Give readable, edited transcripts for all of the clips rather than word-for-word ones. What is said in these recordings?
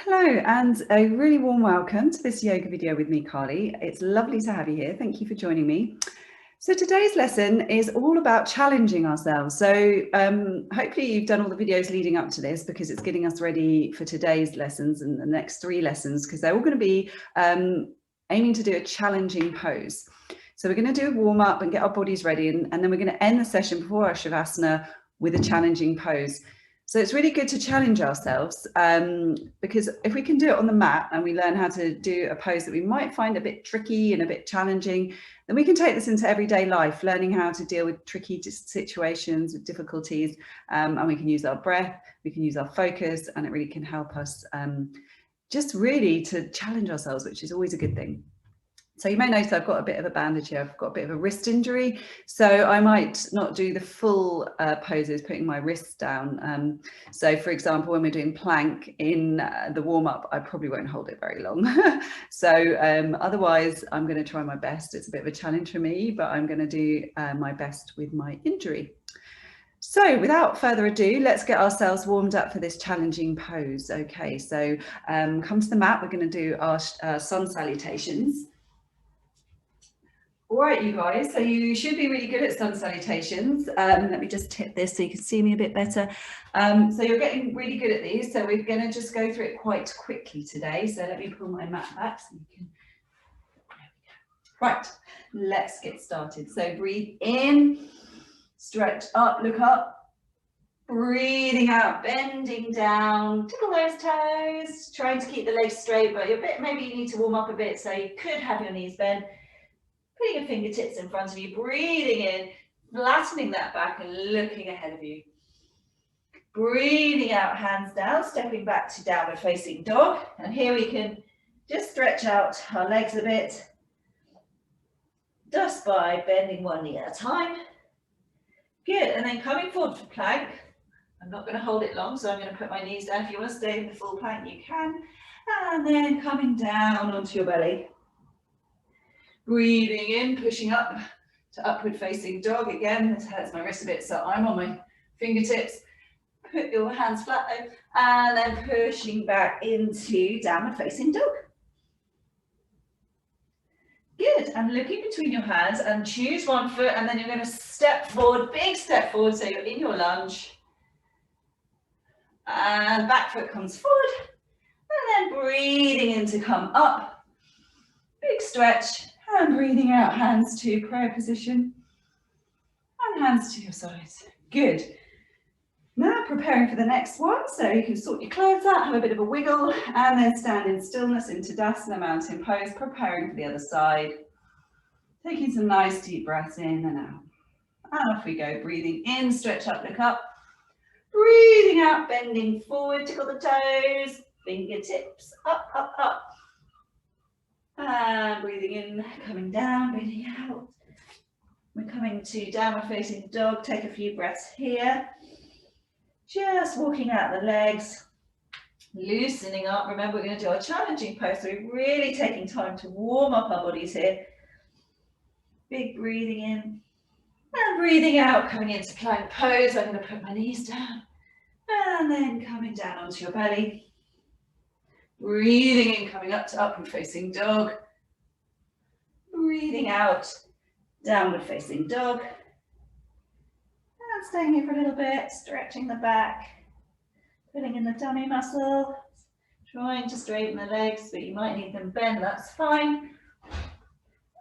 Hello and a really warm welcome to this yoga video with me, Carly. It's lovely to have you here. Thank you for joining me. So today's lesson is all about challenging ourselves. So hopefully you've done all the videos leading up to this because it's getting us ready for today's lessons and the next 3 lessons because they're all going to be aiming to do a challenging pose. So we're going to do a warm up and get our bodies ready and then we're going to end the session before our Shavasana with a challenging pose. So it's really good to challenge ourselves because if we can do it on the mat and we learn how to do a pose that we might find a bit tricky and a bit challenging, then we can take this into everyday life, learning how to deal with tricky situations, with difficulties, and we can use our breath, we can use our focus, and it really can help us just really to challenge ourselves, which is always a good thing. So you may notice I've got a bit of a bandage here. I've got a bit of a wrist injury, so I might not do the full poses, putting my wrists down. So for example, when we're doing plank in the warm-up, I probably won't hold it very long. So otherwise, I'm going to try my best. It's a bit of a challenge for me, but I'm going to do my best with my injury. So without further ado, let's get ourselves warmed up for this challenging pose. Okay, so come to the mat. We're going to do our sun salutations. All right, you guys, so you should be really good at sun salutations. Let me just tip this so you can see me a bit better. So you're getting really good at these. So we're going to just go through it quite quickly today. So let me pull my mat back so you can. Right, let's get started. So breathe in, stretch up, look up. Breathing out, bending down, tickle those toes, trying to keep the legs straight, but maybe you need to warm up a bit, so you could have your knees bent. Putting your fingertips in front of you, breathing in, flattening that back and looking ahead of you. Breathing out, hands down, stepping back to downward facing dog. And here we can just stretch out our legs a bit, just by bending one knee at a time. Good, and then coming forward for plank. I'm not going to hold it long, so I'm going to put my knees down. If you want to stay in the full plank, you can. And then coming down onto your belly. Breathing in, pushing up to upward facing dog. Again, this hurts my wrist a bit, so I'm on my fingertips. Put your hands flat though, and then pushing back into downward facing dog. Good, and looking between your hands and choose one foot, and then you're going to step forward, big step forward, so you're in your lunge. And back foot comes forward, and then breathing in to come up. Big stretch. And breathing out, hands to prayer position and hands to your sides. Good. Now preparing for the next one, so you can sort your clothes out, have a bit of a wiggle, and then stand in stillness into Tadasana mountain pose, preparing for the other side. Taking some nice deep breaths in and out. And off we go, breathing in, stretch up, look up. Breathing out, bending forward, tickle the toes, fingertips up, up, up. And breathing in, coming down, breathing out. We're coming to downward facing dog. Take a few breaths here. Just walking out the legs, loosening up. Remember, we're going to do our challenging pose, so we're really taking time to warm up our bodies here. Big breathing in and breathing out, coming into plank pose. I'm going to put my knees down and then coming down onto your belly. Breathing in, coming up to upward facing dog. Breathing out, downward facing dog. And staying here for a little bit, stretching the back, putting in the tummy muscle, trying to straighten the legs, but you might need them bent, that's fine.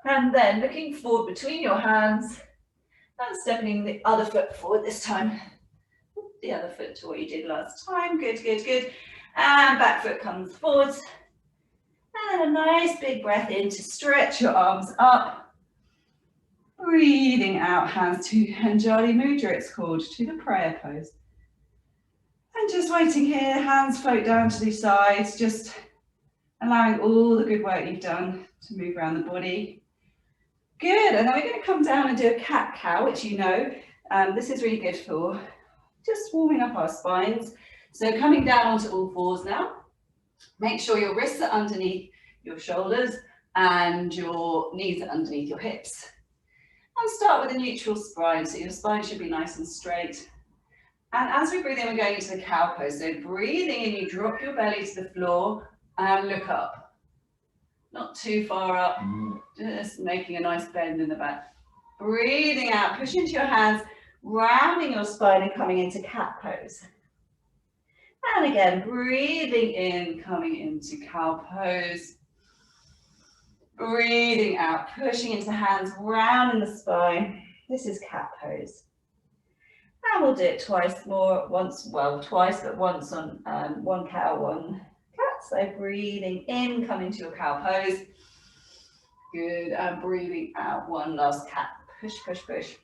And then looking forward between your hands and stepping the other foot forward this time. The other foot to what you did last time. Good, good, good. And back foot comes forward. And a nice big breath in to stretch your arms up. Breathing out, hands to Anjali Mudra, it's called, to the prayer pose. And just waiting here, hands float down to the sides, just allowing all the good work you've done to move around the body. Good, and then we're going to come down and do a cat-cow, which you know, this is really good for just warming up our spines. So coming down onto all fours now. Make sure your wrists are underneath your shoulders and your knees are underneath your hips. And start with a neutral spine, so your spine should be nice and straight. And as we breathe in, we're going into the cow pose. So breathing in, you drop your belly to the floor and look up. Not too far up, just making a nice bend in the back. Breathing out, push into your hands, rounding your spine and coming into cat pose. And again, breathing in, coming into cow pose. Breathing out, pushing into hands, rounding the spine. This is cat pose. And we'll do it twice more, once, well, twice, but once on one cow, one cat. So breathing in, coming to your cow pose. Good, and breathing out, one last cat. Push, push, push.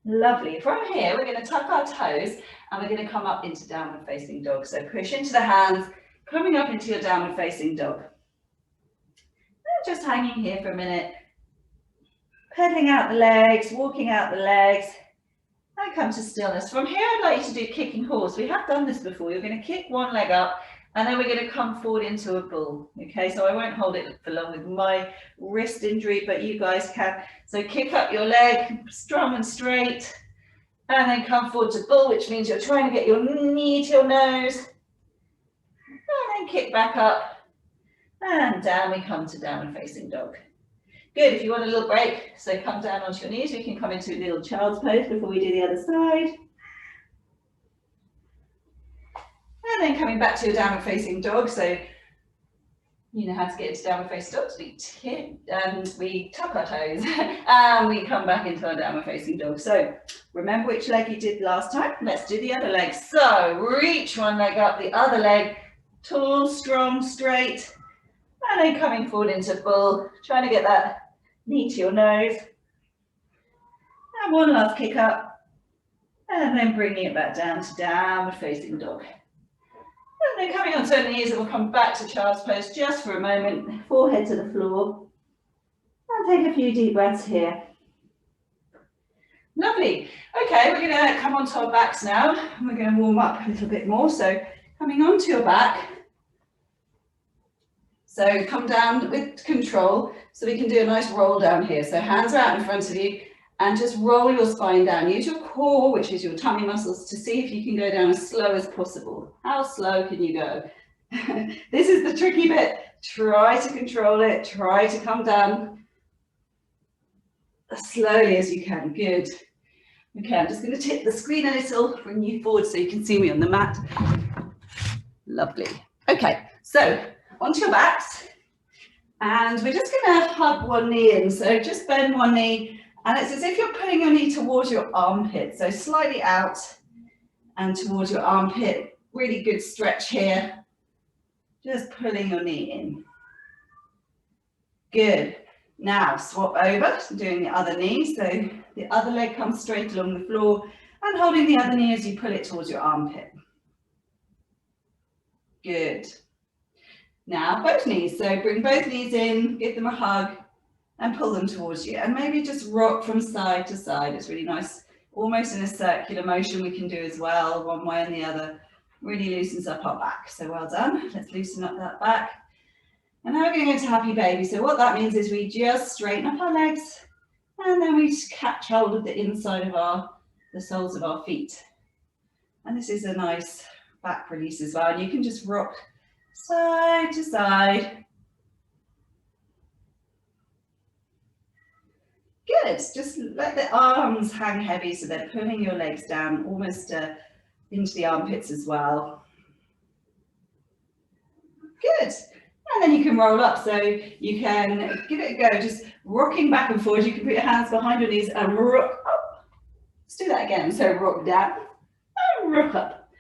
Lovely. From here, we're going to tuck our toes and we're going to come up into downward facing dog. So push into the hands, coming up into your downward facing dog. And just hanging here for a minute. Pedaling out the legs, walking out the legs, and come to stillness. From here, I'd like you to do kicking horse. We have done this before. You're going to kick one leg up, and then we're going to come forward into a bull. Okay, so I won't hold it for long with my wrist injury, but you guys can. So kick up your leg, strong and straight, and then come forward to bull, which means you're trying to get your knee to your nose, and then kick back up, and down we come to downward facing dog. Good, if you want a little break, so come down onto your knees, we can come into a little child's pose before we do the other side. And then coming back to your downward facing dog, so you know how to get into downward facing dog. So we tuck our toes and we come back into our downward facing dog. So remember which leg you did last time? Let's do the other leg. So reach one leg up, the other leg, tall, strong, straight. And then coming forward into bull, trying to get that knee to your nose. And one last kick up. And then bringing it back down to downward facing dog. And then coming onto our knees, and we'll come back to child's pose just for a moment. Forehead to the floor. And take a few deep breaths here. Lovely. Okay, we're going to come onto our backs now. And we're going to warm up a little bit more. So coming onto your back. So come down with control, so we can do a nice roll down here. So hands are out in front of you and just roll your spine down. Use your core, which is your tummy muscles, to see if you can go down as slow as possible. How slow can you go? This is the tricky bit. Try to control it. Try to come down as slowly as you can. Good. Okay, I'm just going to tip the screen a little, bring you forward so you can see me on the mat. Lovely. Okay, so onto your backs, and we're just going to hug one knee in. So just bend one knee, and it's as if you're putting your knee towards your armpit. So slightly out and towards your armpit. Really good stretch here. Just pulling your knee in. Good. Now swap over to doing the other knee. So the other leg comes straight along the floor and holding the other knee as you pull it towards your armpit. Good. Now both knees, so bring both knees in, give them a hug and pull them towards you, and maybe just rock from side to side. It's really nice, almost in a circular motion we can do as well, one way and the other. Really loosens up our back, so well done. Let's loosen up that back. And now we're going to go into happy baby. So what that means is we just straighten up our legs and then we catch hold of the inside of the soles of our feet. And this is a nice back release as well. And you can just rock side to side. Good, just let the arms hang heavy so they're pulling your legs down almost into the armpits as well. Good, and then you can roll up, so you can give it a go, just rocking back and forward. You can put your hands behind your knees and rock up. Let's do that again, so rock down and rock up.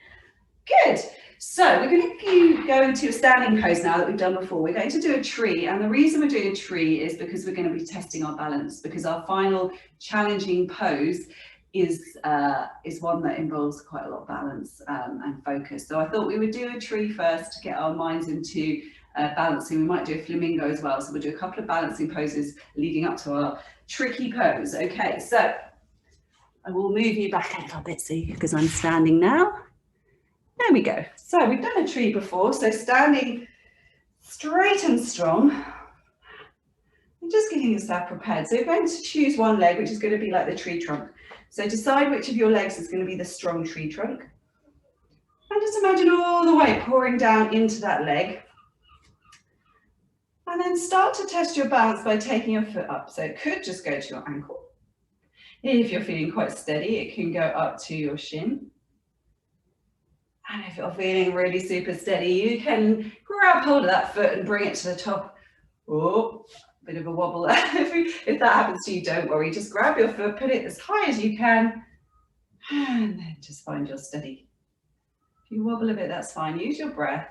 Good. So we're going to go into a standing pose now that we've done before. We're going to do a tree, and the reason we're doing a tree is because we're going to be testing our balance, because our final challenging pose is one that involves quite a lot of balance and focus. So I thought we would do a tree first to get our minds into balancing. We might do a flamingo as well, so we'll do a couple of balancing poses leading up to our tricky pose. Okay, so I will move you back a little bit, see, because I'm standing now. There we go. So we've done a tree before, so standing straight and strong. just getting yourself prepared. So you're going to choose one leg, which is going to be like the tree trunk. So decide which of your legs is going to be the strong tree trunk. And just imagine all the weight pouring down into that leg. And then start to test your balance by taking your foot up. So it could just go to your ankle. If you're feeling quite steady, it can go up to your shin. And if you're feeling really super steady, you can grab hold of that foot and bring it to the top. Oh, bit of a wobble. If that happens to you, don't worry. Just grab your foot, put it as high as you can, and then just find your steady. If you wobble a bit, that's fine. Use your breath.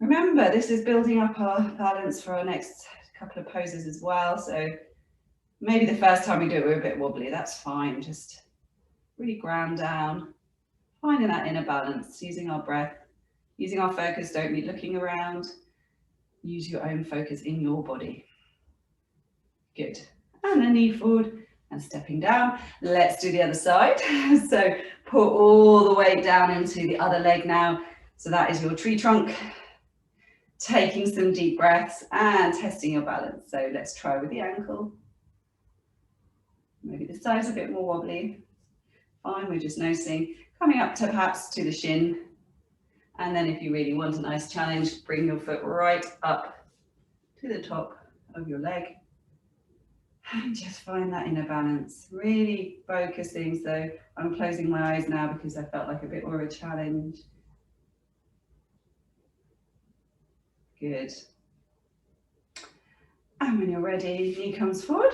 Remember, this is building up our balance for our next couple of poses as well. So maybe the first time we do it, we're a bit wobbly. That's fine. Just really ground down, finding that inner balance, using our breath, using our focus. Don't be looking around. Use your own focus in your body. Good. And the knee forward and stepping down. Let's do the other side. So put all the weight down into the other leg now. So that is your tree trunk. Taking some deep breaths and testing your balance. So let's try with the ankle. Maybe the side's a bit more wobbly. Fine, we're just noticing. Coming up to perhaps to the shin. And then if you really want a nice challenge, bring your foot right up to the top of your leg. And just find that inner balance. Really focusing. So I'm closing my eyes now because I felt like a bit more of a challenge. Good. And when you're ready, knee comes forward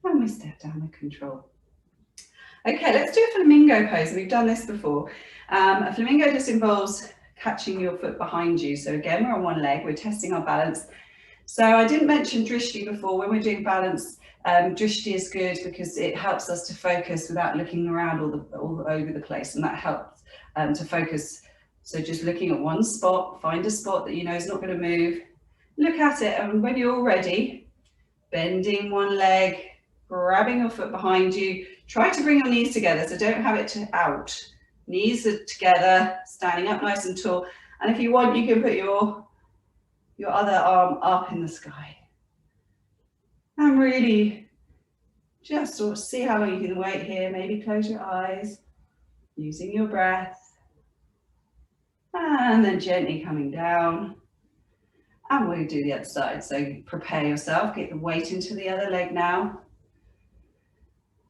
and we step down with control. Okay, let's do a flamingo pose. We've done this before. A flamingo just involves catching your foot behind you. So again, we're on one leg, we're testing our balance. So I didn't mention drishti before. When we're doing balance, drishti is good because it helps us to focus without looking around all over the place, and that helps to focus. So just looking at one spot, find a spot that you know is not going to move, look at it, and when you're ready, bending one leg, grabbing your foot behind you, try to bring your knees together, so don't have it out. Knees are together, standing up nice and tall, and if you want, you can put your other arm up in the sky. And really just sort of see how long you can wait here, maybe close your eyes, using your breath. And then gently coming down. And we'll do the other side. So prepare yourself, get the weight into the other leg now.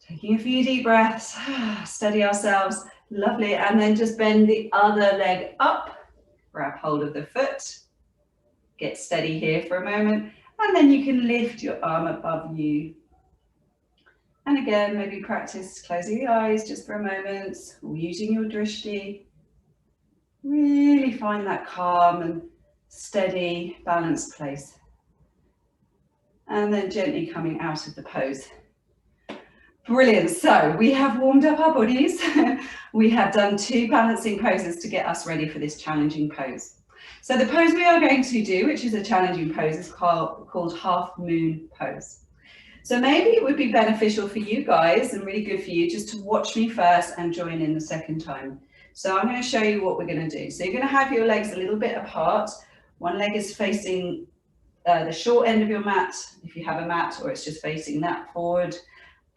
Taking a few deep breaths, steady ourselves, lovely. And then just bend the other leg up, grab hold of the foot, get steady here for a moment. And then you can lift your arm above you. And again, maybe practice closing the eyes just for a moment, or using your drishti. Really find that calm and steady, balanced place. And then gently coming out of the pose. Brilliant. So we have warmed up our bodies. We have done 2 balancing poses to get us ready for this challenging pose. So the pose we are going to do, which is a challenging pose, is called half moon pose. So maybe it would be beneficial for you guys and really good for you just to watch me first and join in the second time. So I'm going to show you what we're going to do. So you're going to have your legs a little bit apart. One leg is facing the short end of your mat, if you have a mat, or it's just facing that forward.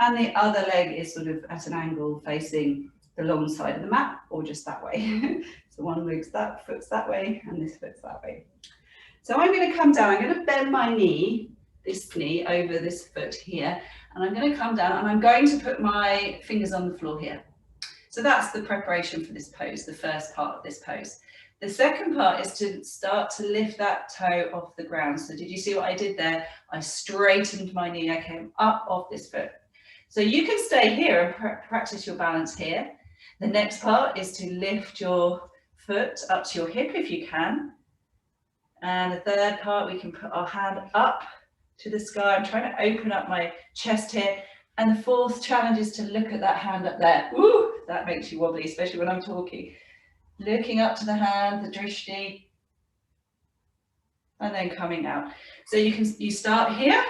And the other leg is sort of at an angle facing the long side of the mat, or just that way. So one leg's that, foot's that way, and this foot's that way. So I'm going to come down. I'm going to bend my knee, this knee, over this foot here. And I'm going to come down and I'm going to put my fingers on the floor here. So that's the preparation for this pose, the first part of this pose. The second part is to start to lift that toe off the ground. So did you see what I did there? I straightened my knee, I came up off this foot. So you can stay here and practice your balance here. The next part is to lift your foot up to your hip if you can. And the third part, we can put our hand up to the sky. I'm trying to open up my chest here. And the fourth challenge is to look at that hand up there. Ooh, that makes you wobbly, especially when I'm talking. Looking up to the hand, the drishti, and then coming out. So you start here,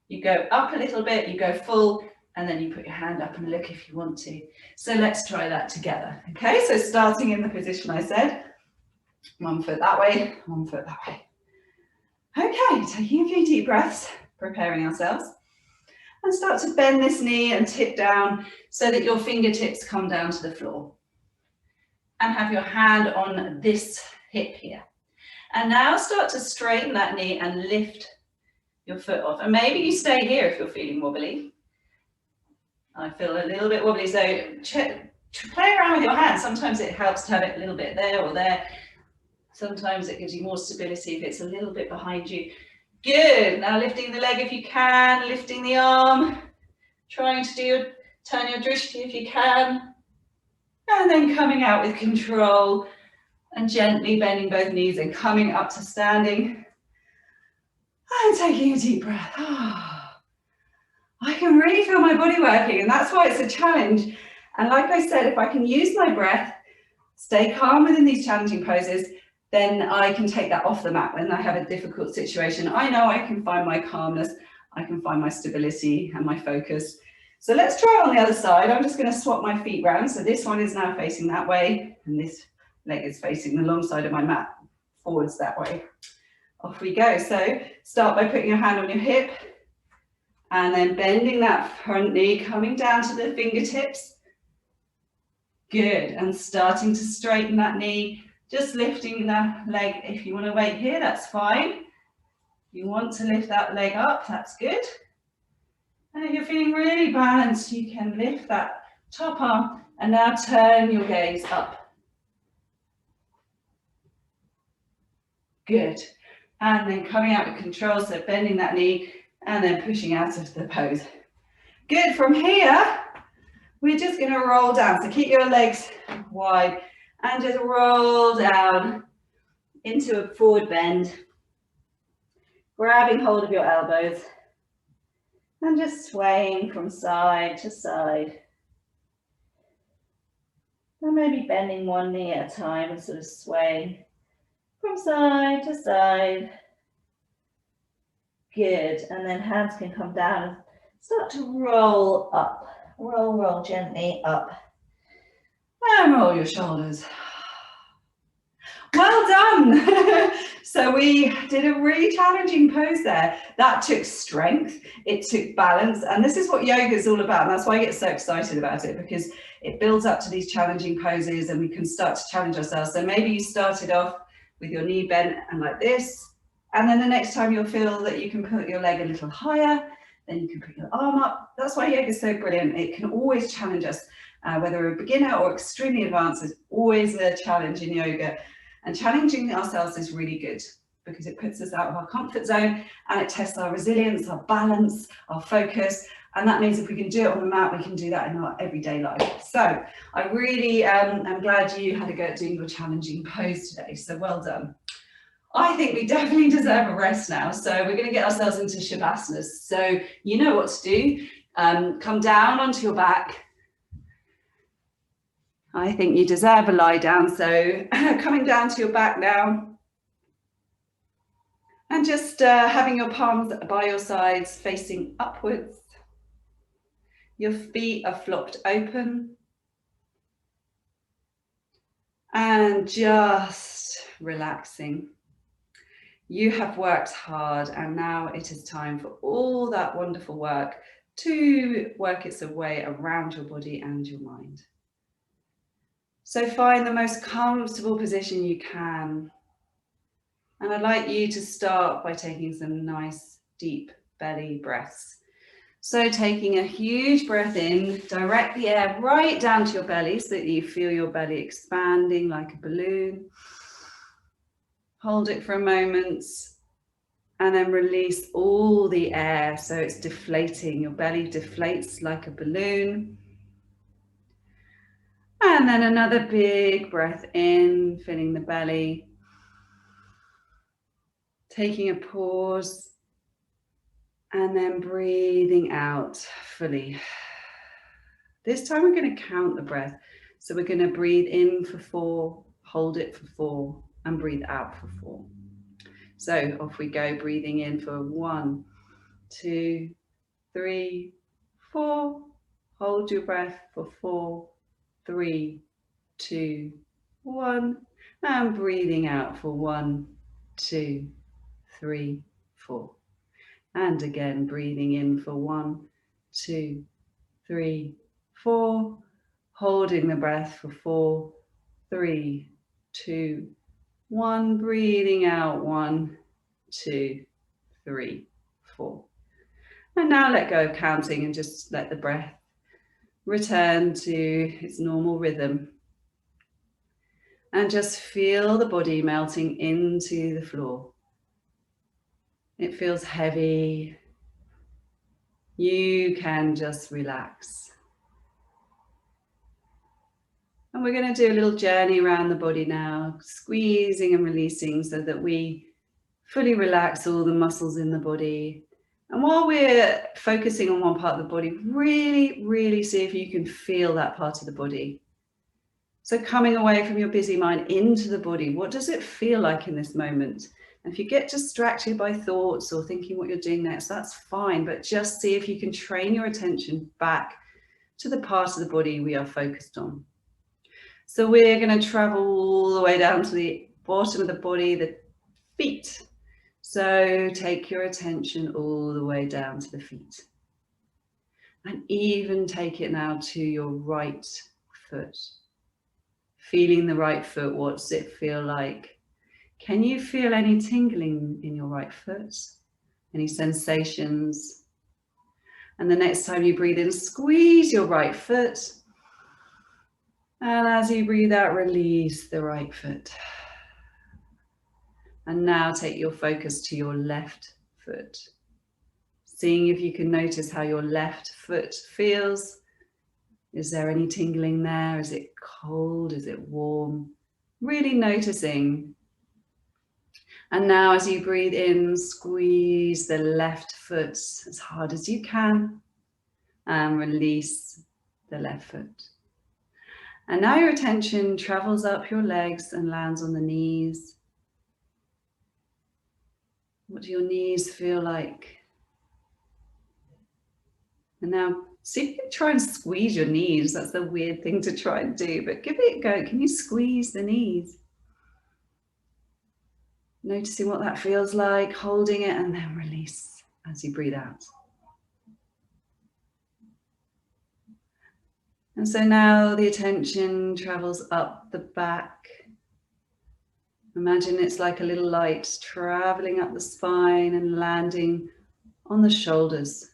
you go up a little bit, you go full, and then you put your hand up and look if you want to. So let's try that together. Okay, so starting in the position I said, one foot that way, one foot that way. Okay, taking a few deep breaths, preparing ourselves. And start to bend this knee and tip down so that your fingertips come down to the floor. And have your hand on this hip here. And now start to straighten that knee and lift your foot off. And maybe you stay here if you're feeling wobbly. I feel a little bit wobbly, so play around with your hands. Sometimes it helps to have it a little bit there or there. Sometimes it gives you more stability if it's a little bit behind you. Good. Now lifting the leg if you can, lifting the arm, trying to turn your drishti if you can. And then coming out with control and gently bending both knees and coming up to standing. And taking a deep breath. I can really feel my body working, and that's why it's a challenge. And like I said, if I can use my breath, stay calm within these challenging poses, then I can take that off the mat when I have a difficult situation. I know I can find my calmness, I can find my stability and my focus. So let's try on the other side. I'm just going to swap my feet round. So this one is now facing that way, and this leg is facing the long side of my mat, forwards that way. Off we go. So start by putting your hand on your hip and then bending that front knee, coming down to the fingertips. Good. And starting to straighten that knee, just lifting the leg. If you want to wait here, that's fine. If you want to lift that leg up, that's good. And if you're feeling really balanced, you can lift that top arm and now turn your gaze up. Good. And then coming out with control, so bending that knee and then pushing out of the pose. Good. From here, we're just going to roll down. So keep your legs wide and just roll down into a forward bend, grabbing hold of your elbows and just swaying from side to side. And maybe bending one knee at a time and sort of swaying from side to side. Good. And then hands can come down and start to roll up. Roll gently up. And roll your shoulders. Well done. So we did a really challenging pose there. That took strength, it took balance, and this is what yoga is all about. And that's why I get so excited about it, because it builds up to these challenging poses and we can start to challenge ourselves. So maybe you started off with your knee bent and like this, and then the next time you'll feel that you can put your leg a little higher, then you can put your arm up. That's why yoga is so brilliant. It can always challenge us, whether a beginner or extremely advanced. Is always a challenge in yoga. And challenging ourselves is really good because it puts us out of our comfort zone and it tests our resilience, our balance, our focus. And that means if we can do it on the mat, we can do that in our everyday life. So I really am glad you had a go at doing your challenging pose today. So well done. I think we definitely deserve a rest now. So we're going to get ourselves into Shavasana. So you know what to do. Come down onto your back. I think you deserve a lie down. So coming down to your back now. And just having your palms by your sides facing upwards. Your feet are flopped open. And just relaxing. You have worked hard and now it is time for all that wonderful work to work its way around your body and your mind. So find the most comfortable position you can. And I'd like you to start by taking some nice deep belly breaths. So taking a huge breath in, direct the air right down to your belly so that you feel your belly expanding like a balloon. Hold it for a moment and then release all the air so it's deflating. Your belly deflates like a balloon. And then another big breath in, filling the belly. Taking a pause and then breathing out fully. This time we're going to count the breath. So we're going to breathe in for 4, hold it for 4 and breathe out for 4. So off we go, breathing in for 1, 2, 3, 4. Hold your breath for 4, 3, 2, 1. And breathing out for 1, 2, 3, 4. And again, breathing in for 1, 2, 3, 4. Holding the breath for 4, 3, 2, 1. Breathing out 1, 2, 3, 4. And now let go of counting and just let the breath return to its normal rhythm. And just feel the body melting into the floor. It feels heavy. You can just relax. And we're going to do a little journey around the body now, squeezing and releasing so that we fully relax all the muscles in the body. And while we're focusing on one part of the body, really, really see if you can feel that part of the body. So coming away from your busy mind into the body, what does it feel like in this moment? And if you get distracted by thoughts or thinking what you're doing next, that's fine, but just see if you can train your attention back to the part of the body we are focused on. So we're going to travel all the way down to the bottom of the body, the feet. So take your attention all the way down to the feet. And even take it now to your right foot. Feeling the right foot, what's it feel like? Can you feel any tingling in your right foot? Any sensations? And the next time you breathe in, squeeze your right foot. And as you breathe out, release the right foot. And now take your focus to your left foot. Seeing if you can notice how your left foot feels. Is there any tingling there? Is it cold? Is it warm? Really noticing. And now as you breathe in, squeeze the left foot as hard as you can and release the left foot. And now your attention travels up your legs and lands on the knees. What do your knees feel like? And now see if you can try and squeeze your knees. That's a weird thing to try and do, but give it a go. Can you squeeze the knees? Noticing what that feels like, holding it and then release as you breathe out. And so now the attention travels up the back. Imagine it's like a little light traveling up the spine and landing on the shoulders.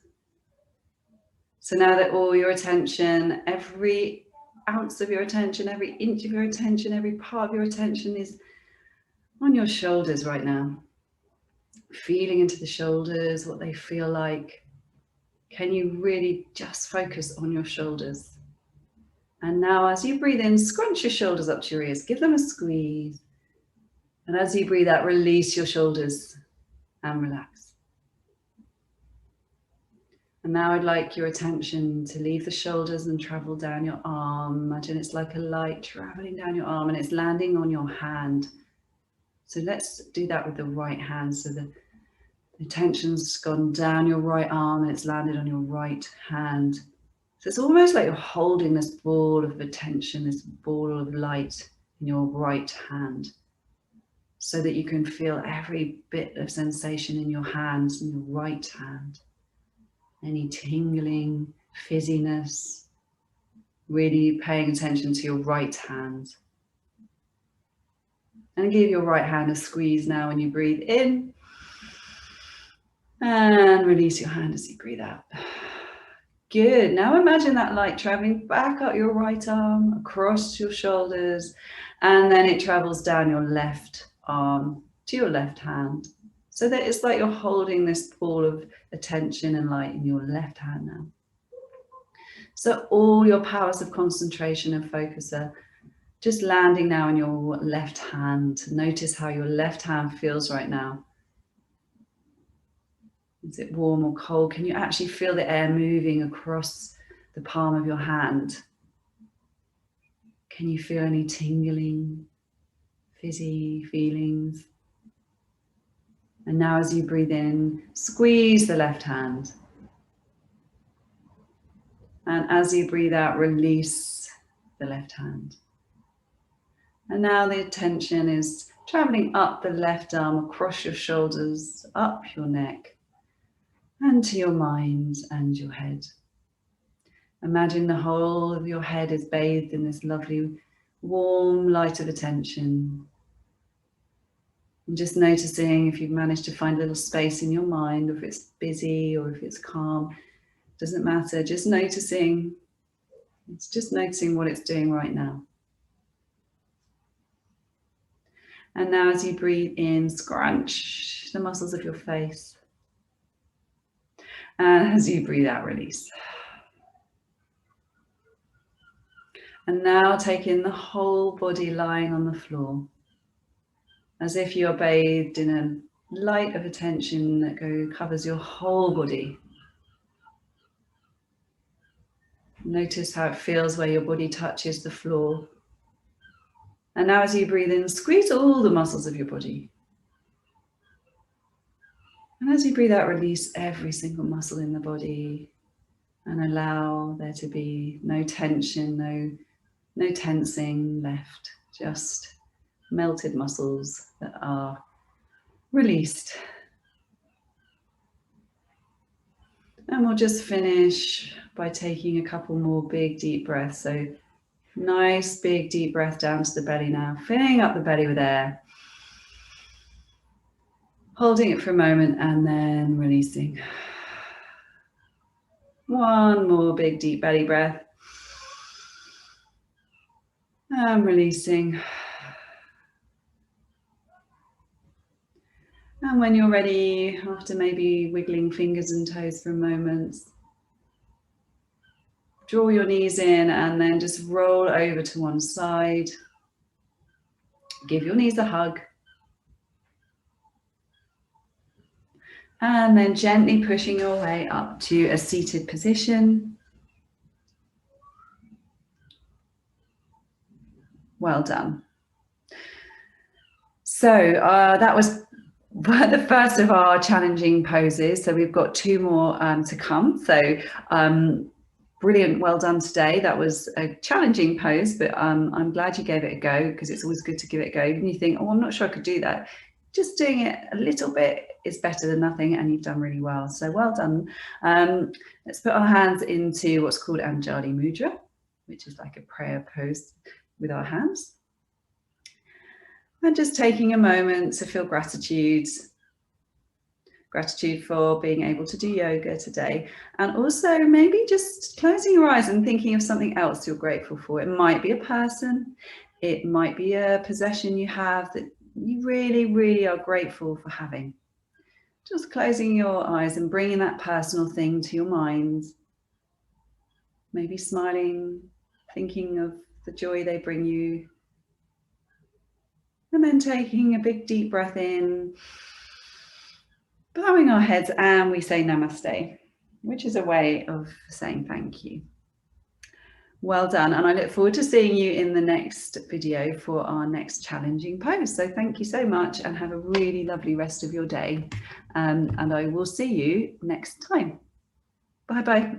So now that all your attention, every ounce of your attention, every inch of your attention, every part of your attention is on your shoulders right now. Feeling into the shoulders, what they feel like. Can you really just focus on your shoulders? And now as you breathe in, scrunch your shoulders up to your ears, give them a squeeze. And as you breathe out, release your shoulders and relax. And now I'd like your attention to leave the shoulders and travel down your arm. Imagine it's like a light traveling down your arm and it's landing on your hand. So let's do that with the right hand. So the attention's gone down your right arm and it's landed on your right hand. So it's almost like you're holding this ball of attention, this ball of light in your right hand, so that you can feel every bit of sensation in your hands, in your right hand. Any tingling, fizziness, really paying attention to your right hand. And give your right hand a squeeze now when you breathe in. And release your hand as you breathe out. Good. Now imagine that light traveling back up your right arm, across your shoulders, and then it travels down your left arm to your left hand. So that it's like you're holding this ball of attention and light in your left hand now. So all your powers of concentration and focus are just landing now in your left hand. Notice how your left hand feels right now. Is it warm or cold? Can you actually feel the air moving across the palm of your hand? Can you feel any tingling, fizzy feelings? And now as you breathe in, squeeze the left hand. And as you breathe out, release the left hand. And now the attention is traveling up the left arm, across your shoulders, up your neck. and to your mind and your head. Imagine the whole of your head is bathed in this lovely warm light of attention. And just noticing if you've managed to find a little space in your mind, or if it's busy or if it's calm, doesn't matter, just noticing. It's just noticing what it's doing right now. And now as you breathe in, scrunch the muscles of your face. And as you breathe out, release. And now take in the whole body lying on the floor, as if you are bathed in a light of attention that covers your whole body. Notice how it feels where your body touches the floor. And now as you breathe in, squeeze all the muscles of your body. And as you breathe out, release every single muscle in the body and allow there to be no tension, no tensing left, just melted muscles that are released. And we'll just finish by taking a couple more big deep breaths. So nice big deep breath down to the belly now, filling up the belly with air. Holding it for a moment and then releasing. One more big deep belly breath. And releasing. And when you're ready, after maybe wiggling fingers and toes for a moment, draw your knees in and then just roll over to one side. Give your knees a hug. And then gently pushing your way up to a seated position. Well done. So that was the first of our challenging poses. So we've got two more to come. So brilliant, well done today. That was a challenging pose, but I'm glad you gave it a go, because it's always good to give it a go. Even you think, oh, I'm not sure I could do that. Just doing it a little bit is better than nothing, and you've done really well. So well done. Let's put our hands into what's called Anjali Mudra, which is like a prayer pose with our hands. And just taking a moment to feel gratitude for being able to do yoga today. And also maybe just closing your eyes and thinking of something else you're grateful for. It might be a person, it might be a possession you have that you really, really are grateful for having. Just closing your eyes and bringing that personal thing to your mind. Maybe smiling, thinking of the joy they bring you. And then taking a big deep breath in, bowing our heads, and we say namaste, which is a way of saying thank you. Well done, and I look forward to seeing you in the next video for our next challenging pose. So thank you so much and have a really lovely rest of your day, and I will see you next time. Bye bye.